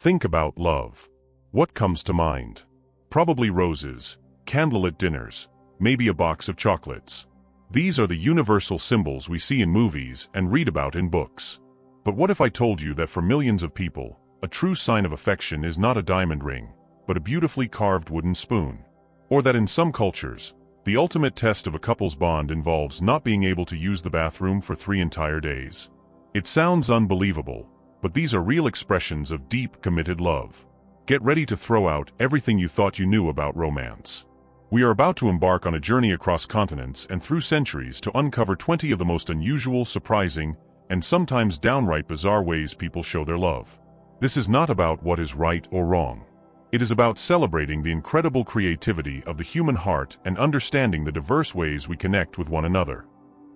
Think about love. What comes to mind? Probably roses, candlelit dinners, maybe a box of chocolates. These are the universal symbols we see in movies and read about in books. But what if I told you that for millions of people, a true sign of affection is not a diamond ring, but a beautifully carved wooden spoon? Or that in some cultures, the ultimate test of a couple's bond involves not being able to use the bathroom for 3 entire days? It sounds unbelievable, but these are real expressions of deep, committed love. Get ready to throw out everything you thought you knew about romance. We are about to embark on a journey across continents and through centuries to uncover 20 of the most unusual, surprising, and sometimes downright bizarre ways people show their love. This is not about what is right or wrong. It is about celebrating the incredible creativity of the human heart and understanding the diverse ways we connect with one another.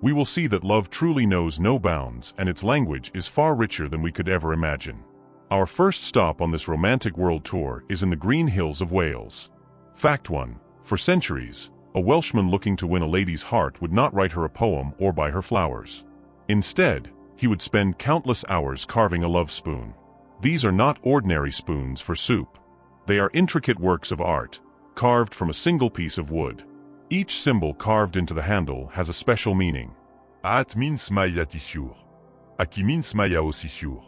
We will see that love truly knows no bounds and its language is far richer than we could ever imagine. Our first stop on this romantic world tour is in the Green Hills of Wales. Fact 1. For centuries, a Welshman looking to win a lady's heart would not write her a poem or buy her flowers. Instead, he would spend countless hours carving a love spoon. These are not ordinary spoons for soup. They are intricate works of art, carved from a single piece of wood. Each symbol carved into the handle has a special meaning. At means maia tissur. Aki means maia osissur.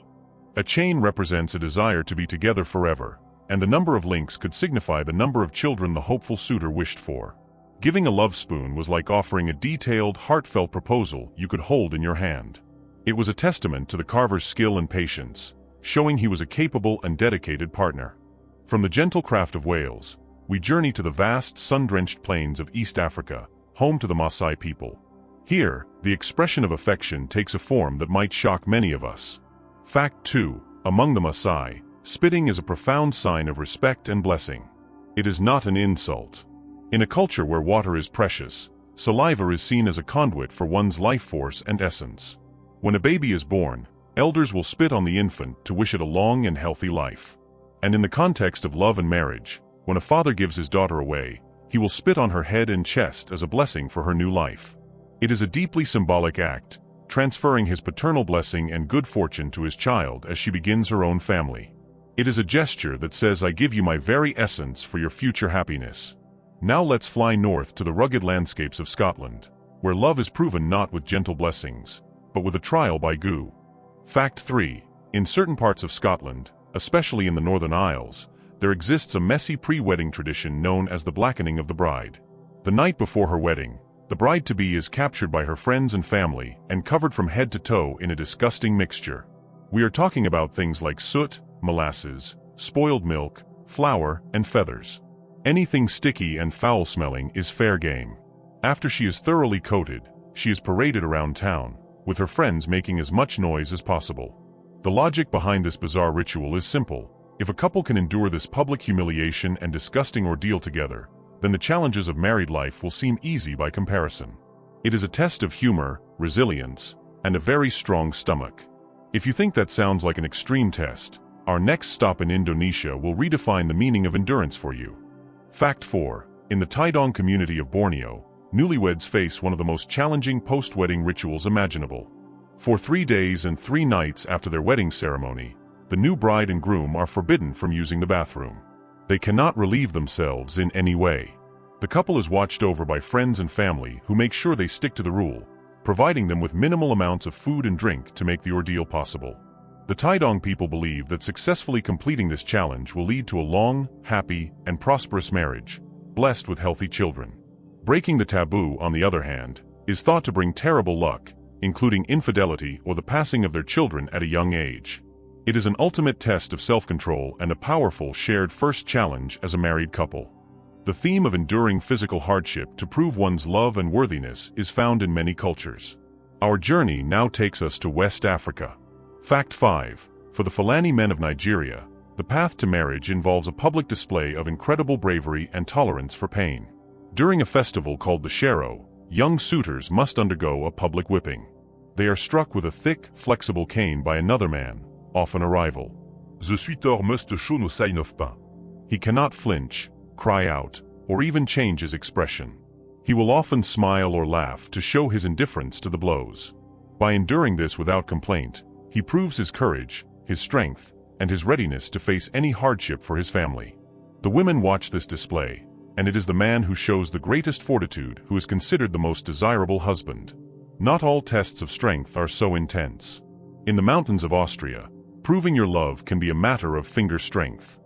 A chain represents a desire to be together forever, and the number of links could signify the number of children the hopeful suitor wished for. Giving a love spoon was like offering a detailed, heartfelt proposal you could hold in your hand. It was a testament to the carver's skill and patience, showing he was a capable and dedicated partner. From the gentle craft of Wales, we journey to the vast, sun-drenched plains of East Africa, home to the Maasai people. Here, the expression of affection takes a form that might shock many of us. Fact 2. Among the Maasai, spitting is a profound sign of respect and blessing. It is not an insult. In a culture where water is precious, saliva is seen as a conduit for one's life force and essence. When a baby is born, elders will spit on the infant to wish it a long and healthy life. And in the context of love and marriage, when a father gives his daughter away, he will spit on her head and chest as a blessing for her new life. It is a deeply symbolic act, transferring his paternal blessing and good fortune to his child as she begins her own family. It is a gesture that says, "I give you my very essence for your future happiness." Now let's fly north to the rugged landscapes of Scotland, where love is proven not with gentle blessings, but with a trial by goo. Fact 3. In certain parts of Scotland, especially in the Northern Isles, there exists a messy pre-wedding tradition known as the blackening of the bride. The night before her wedding, the bride-to-be is captured by her friends and family and covered from head to toe in a disgusting mixture. We are talking about things like soot, molasses, spoiled milk, flour, and feathers. Anything sticky and foul-smelling is fair game. After she is thoroughly coated, she is paraded around town, with her friends making as much noise as possible. The logic behind this bizarre ritual is simple. If a couple can endure this public humiliation and disgusting ordeal together, then the challenges of married life will seem easy by comparison. It is a test of humor, resilience, and a very strong stomach. If you think that sounds like an extreme test, our next stop in Indonesia will redefine the meaning of endurance for you. Fact 4. In the Tidong community of Borneo, newlyweds face one of the most challenging post-wedding rituals imaginable. For 3 days and 3 nights after their wedding ceremony, the new bride and groom are forbidden from using the bathroom. They cannot relieve themselves in any way. The couple is watched over by friends and family who make sure they stick to the rule, providing them with minimal amounts of food and drink to make the ordeal possible. The Tidong people believe that successfully completing this challenge will lead to a long, happy, and prosperous marriage, blessed with healthy children. Breaking the taboo, on the other hand, is thought to bring terrible luck, including infidelity or the passing of their children at a young age. It is an ultimate test of self-control and a powerful shared first challenge as a married couple. The theme of enduring physical hardship to prove one's love and worthiness is found in many cultures. Our journey now takes us to West Africa. Fact 5. For the Fulani men of Nigeria, the path to marriage involves a public display of incredible bravery and tolerance for pain. During a festival called the Shero, young suitors must undergo a public whipping. They are struck with a thick, flexible cane by another man, often a rival. The suitor must show no sign of pain. He cannot flinch, cry out, or even change his expression. He will often smile or laugh to show his indifference to the blows. By enduring this without complaint, he proves his courage, his strength, and his readiness to face any hardship for his family. The women watch this display, and it is the man who shows the greatest fortitude who is considered the most desirable husband. Not all tests of strength are so intense. In the mountains of Austria, proving your love can be a matter of finger strength.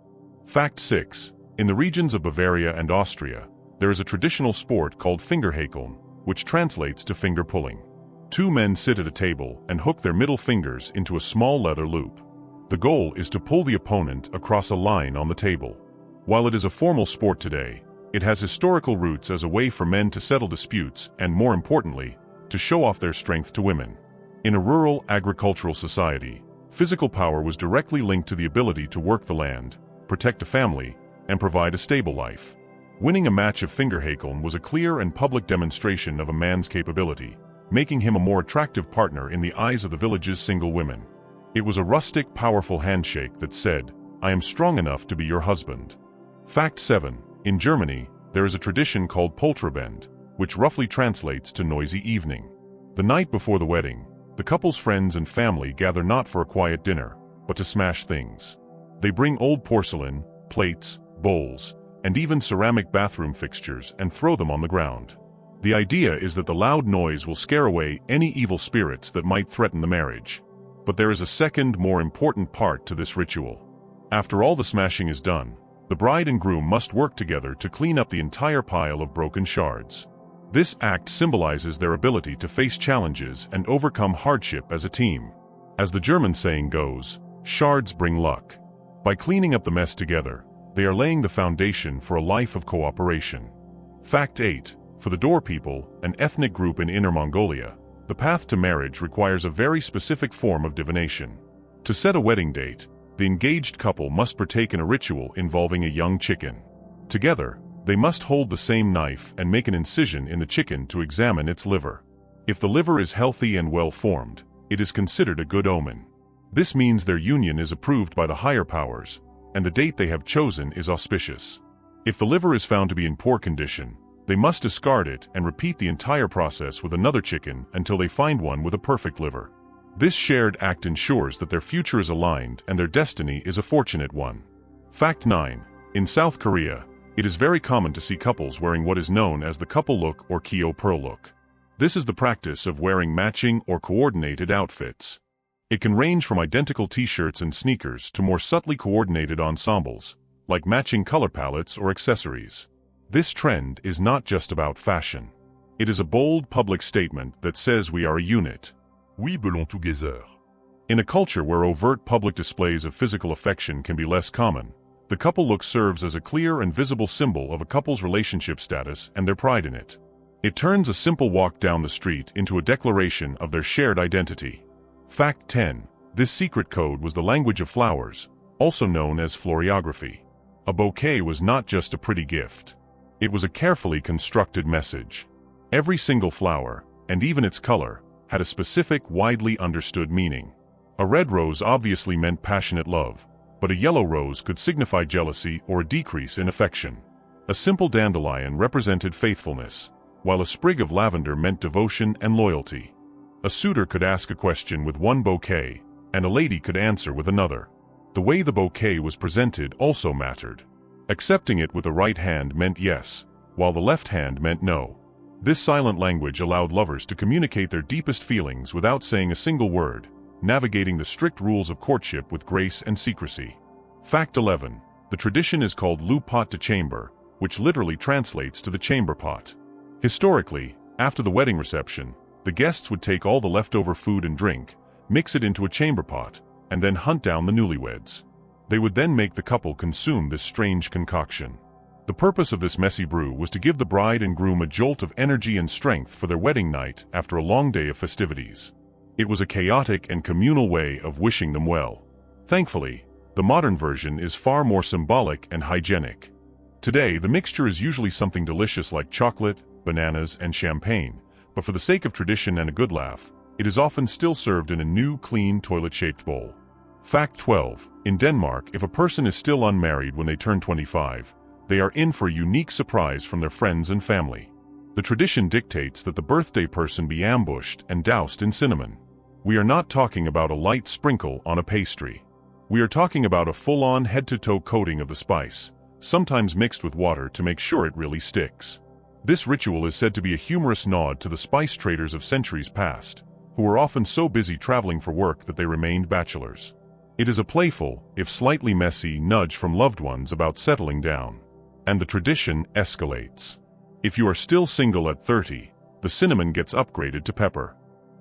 Fact 6. In the regions of Bavaria and Austria, there is a traditional sport called Fingerhäkeln, which translates to finger pulling. Two men sit at a table and hook their middle fingers into a small leather loop. The goal is to pull the opponent across a line on the table. While it is a formal sport today, it has historical roots as a way for men to settle disputes and, more importantly, to show off their strength to women. In a rural, agricultural society, physical power was directly linked to the ability to work the land, protect a family, and provide a stable life. Winning a match of Fingerhäkeln was a clear and public demonstration of a man's capability, making him a more attractive partner in the eyes of the village's single women. It was a rustic, powerful handshake that said, "I am strong enough to be your husband." Fact 7. In Germany, there is a tradition called Polterabend, which roughly translates to noisy evening. The night before the wedding, the couple's friends and family gather not for a quiet dinner, but to smash things. They bring old porcelain, plates, bowls, and even ceramic bathroom fixtures and throw them on the ground. The idea is that the loud noise will scare away any evil spirits that might threaten the marriage. But there is a second, more important part to this ritual. After all the smashing is done, the bride and groom must work together to clean up the entire pile of broken shards. This act symbolizes their ability to face challenges and overcome hardship as a team. As the German saying goes, shards bring luck. By cleaning up the mess together, they are laying the foundation for a life of cooperation. Fact 8. For the Dor people, an ethnic group in Inner Mongolia, the path to marriage requires a very specific form of divination. To set a wedding date, the engaged couple must partake in a ritual involving a young chicken. Together, they must hold the same knife and make an incision in the chicken to examine its liver. If the liver is healthy and well-formed, it is considered a good omen. This means their union is approved by the higher powers, and the date they have chosen is auspicious. If the liver is found to be in poor condition, they must discard it and repeat the entire process with another chicken until they find one with a perfect liver. This shared act ensures that their future is aligned and their destiny is a fortunate one. Fact 9. In South Korea, it is very common to see couples wearing what is known as the couple look or Kyo Pearl look. This is the practice of wearing matching or coordinated outfits. It can range from identical t-shirts and sneakers to more subtly coordinated ensembles, like matching color palettes or accessories. This trend is not just about fashion. It is a bold public statement that says we are a unit. We belong together. In a culture where overt public displays of physical affection can be less common, the couple look serves as a clear and visible symbol of a couple's relationship status and their pride in it. It turns a simple walk down the street into a declaration of their shared identity. Fact 10. This secret code was the language of flowers, also known as floriography. A bouquet was not just a pretty gift. It was a carefully constructed message. Every single flower, and even its color, had a specific, widely understood meaning. A red rose obviously meant passionate love, but a yellow rose could signify jealousy or a decrease in affection. A simple dandelion represented faithfulness, while a sprig of lavender meant devotion and loyalty. A suitor could ask a question with one bouquet, and a lady could answer with another. The way the bouquet was presented also mattered. Accepting it with the right hand meant yes, while the left hand meant no. This silent language allowed lovers to communicate their deepest feelings without saying a single word, navigating the strict rules of courtship with grace and secrecy. Fact 11. The tradition is called lu pot de chamber, which literally translates to the chamber pot. Historically, after the wedding reception, the guests would take all the leftover food and drink, mix it into a chamber pot, and then hunt down the newlyweds. They would then make the couple consume this strange concoction. The purpose of this messy brew was to give the bride and groom a jolt of energy and strength for their wedding night after a long day of festivities. It was a chaotic and communal way of wishing them well. Thankfully, the modern version is far more symbolic and hygienic. Today, the mixture is usually something delicious like chocolate, bananas, and champagne, but for the sake of tradition and a good laugh, it is often still served in a new, clean, toilet-shaped bowl. Fact 12. In Denmark, if a person is still unmarried when they turn 25, they are in for a unique surprise from their friends and family. The tradition dictates that the birthday person be ambushed and doused in cinnamon. We are not talking about a light sprinkle on a pastry. We are talking about a full-on head-to-toe coating of the spice, sometimes mixed with water to make sure it really sticks. This ritual is said to be a humorous nod to the spice traders of centuries past, who were often so busy traveling for work that they remained bachelors. It is a playful, if slightly messy, nudge from loved ones about settling down. And the tradition escalates. If you are still single at 30, the cinnamon gets upgraded to pepper.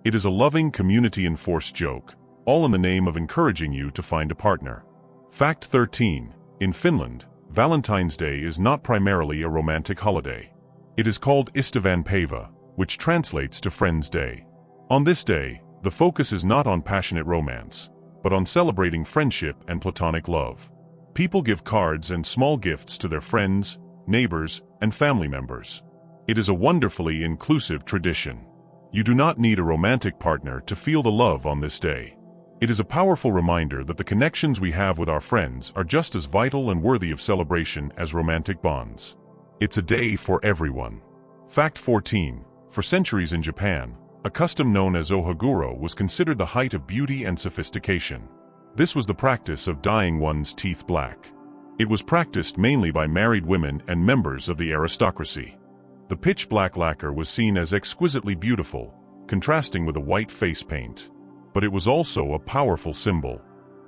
It is a loving, community-enforced joke, all in the name of encouraging you to find a partner. Fact 13. In Finland, Valentine's Day is not primarily a romantic holiday. It is called Ystävänpäivä, which translates to Friends' Day. On this day, the focus is not on passionate romance, but on celebrating friendship and platonic love. People give cards and small gifts to their friends, neighbors, and family members. It is a wonderfully inclusive tradition. You do not need a romantic partner to feel the love on this day. It is a powerful reminder that the connections we have with our friends are just as vital and worthy of celebration as romantic bonds. It's a day for everyone. Fact 14. For centuries in Japan, a custom known as ohaguro was considered the height of beauty and sophistication. This was the practice of dyeing one's teeth black. It was practiced mainly by married women and members of the aristocracy. The pitch-black lacquer was seen as exquisitely beautiful, contrasting with a white face paint. But it was also a powerful symbol.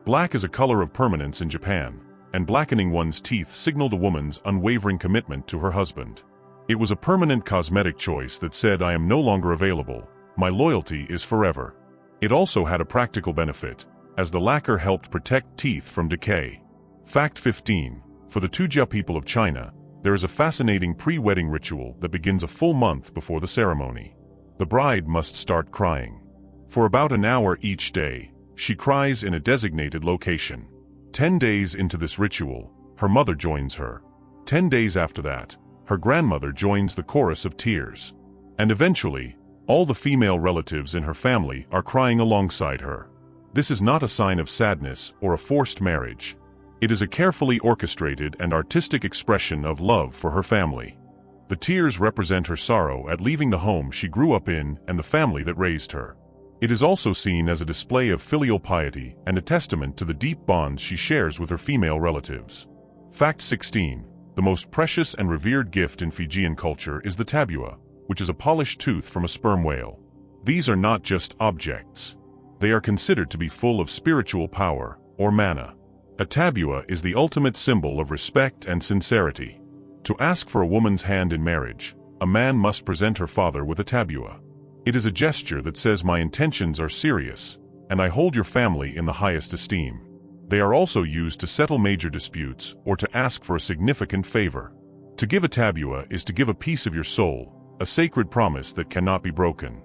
Black is a color of permanence in Japan, and blackening one's teeth signaled a woman's unwavering commitment to her husband. It was a permanent cosmetic choice that said, "I am no longer available. My loyalty is forever." It also had a practical benefit, as the lacquer helped protect teeth from decay. Fact 15. For the Tujia people of China, there is a fascinating pre-wedding ritual that begins a full month before the ceremony. The bride must start crying. For about an hour each day, she cries in a designated location. 10 days into this ritual, her mother joins her. 10 days after that, her grandmother joins the chorus of tears. And eventually, all the female relatives in her family are crying alongside her. This is not a sign of sadness or a forced marriage. It is a carefully orchestrated and artistic expression of love for her family. The tears represent her sorrow at leaving the home she grew up in and the family that raised her. It is also seen as a display of filial piety and a testament to the deep bonds she shares with her female relatives. Fact 16. The most precious and revered gift in Fijian culture is the tabua, which is a polished tooth from a sperm whale. These are not just objects. They are considered to be full of spiritual power, or mana. A tabua is the ultimate symbol of respect and sincerity. To ask for a woman's hand in marriage, a man must present her father with a tabua. It is a gesture that says, "My intentions are serious, and I hold your family in the highest esteem." They are also used to settle major disputes or to ask for a significant favor. To give a tabua is to give a piece of your soul, a sacred promise that cannot be broken.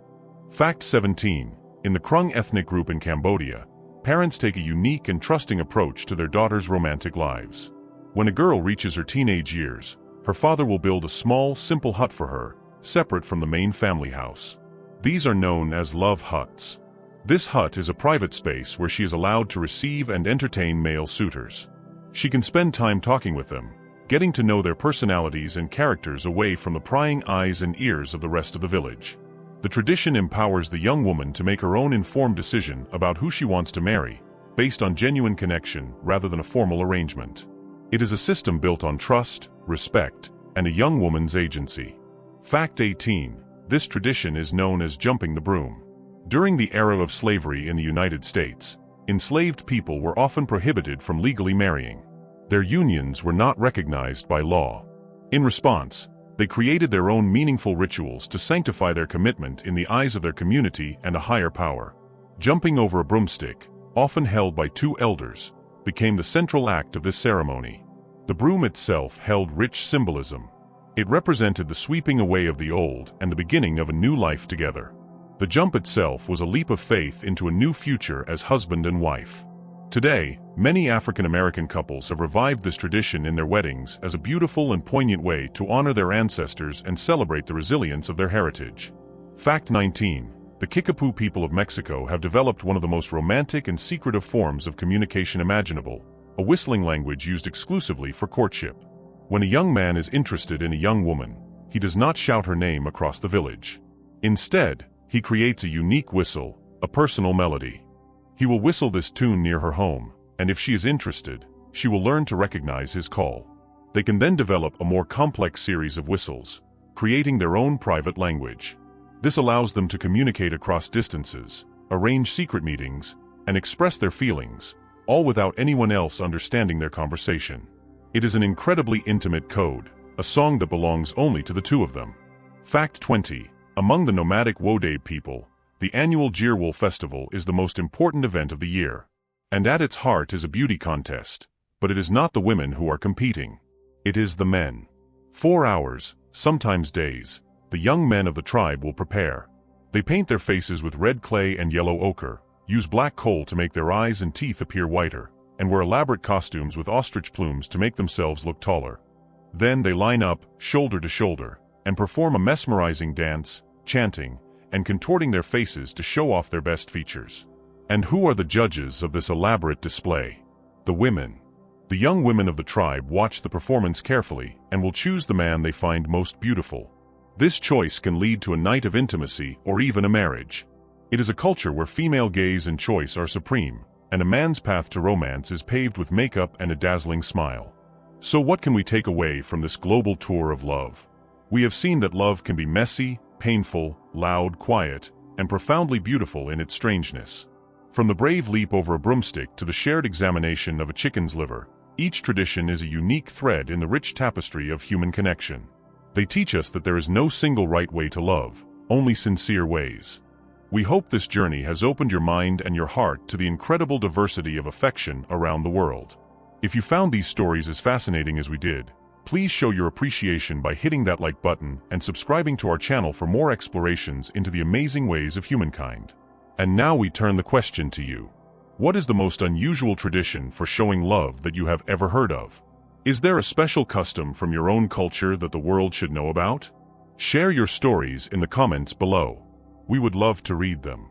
Fact 17. In the Krung ethnic group in Cambodia, parents take a unique and trusting approach to their daughters' romantic lives. When a girl reaches her teenage years, her father will build a small, simple hut for her, separate from the main family house. These are known as love huts. This hut is a private space where she is allowed to receive and entertain male suitors. She can spend time talking with them, getting to know their personalities and characters away from the prying eyes and ears of the rest of the village. The tradition empowers the young woman to make her own informed decision about who she wants to marry, based on genuine connection rather than a formal arrangement. It is a system built on trust, respect, and a young woman's agency. Fact 18. This tradition is known as jumping the broom. During the era of slavery in the United States, enslaved people were often prohibited from legally marrying. Their unions were not recognized by law. In response, they created their own meaningful rituals to sanctify their commitment in the eyes of their community and a higher power. Jumping over a broomstick, often held by two elders, became the central act of this ceremony. The broom itself held rich symbolism. It represented the sweeping away of the old and the beginning of a new life together. The jump itself was a leap of faith into a new future as husband and wife. Today, many African American couples have revived this tradition in their weddings as a beautiful and poignant way to honor their ancestors and celebrate the resilience of their heritage. Fact 19. The Kickapoo people of Mexico have developed one of the most romantic and secretive forms of communication imaginable, a whistling language used exclusively for courtship. When a young man is interested in a young woman, he does not shout her name across the village. Instead, he creates a unique whistle, a personal melody. He will whistle this tune near her home, and if she is interested, she will learn to recognize his call. They can then develop a more complex series of whistles, creating their own private language. This allows them to communicate across distances, arrange secret meetings, and express their feelings, all without anyone else understanding their conversation. It is an incredibly intimate code, a song that belongs only to the two of them. Fact 20. Among the nomadic Wodabe people, the annual Jirwul festival is the most important event of the year. And at its heart is a beauty contest, but it is not the women who are competing. It is the men. 4 hours, sometimes days, the young men of the tribe will prepare. They paint their faces with red clay and yellow ochre, use black coal to make their eyes and teeth appear whiter, and wear elaborate costumes with ostrich plumes to make themselves look taller. Then they line up, shoulder to shoulder, and perform a mesmerizing dance, chanting, and contorting their faces to show off their best features. And who are the judges of this elaborate display? The women. The young women of the tribe watch the performance carefully and will choose the man they find most beautiful. This choice can lead to a night of intimacy or even a marriage. It is a culture where female gaze and choice are supreme, and a man's path to romance is paved with makeup and a dazzling smile. So what can we take away from this global tour of love? We have seen that love can be messy, painful, loud, quiet, and profoundly beautiful in its strangeness. From the brave leap over a broomstick to the shared examination of a chicken's liver, each tradition is a unique thread in the rich tapestry of human connection. They teach us that there is no single right way to love, only sincere ways. We hope this journey has opened your mind and your heart to the incredible diversity of affection around the world. If you found these stories as fascinating as we did, please show your appreciation by hitting that like button and subscribing to our channel for more explorations into the amazing ways of humankind. And now we turn the question to you. What is the most unusual tradition for showing love that you have ever heard of? Is there a special custom from your own culture that the world should know about? Share your stories in the comments below. We would love to read them.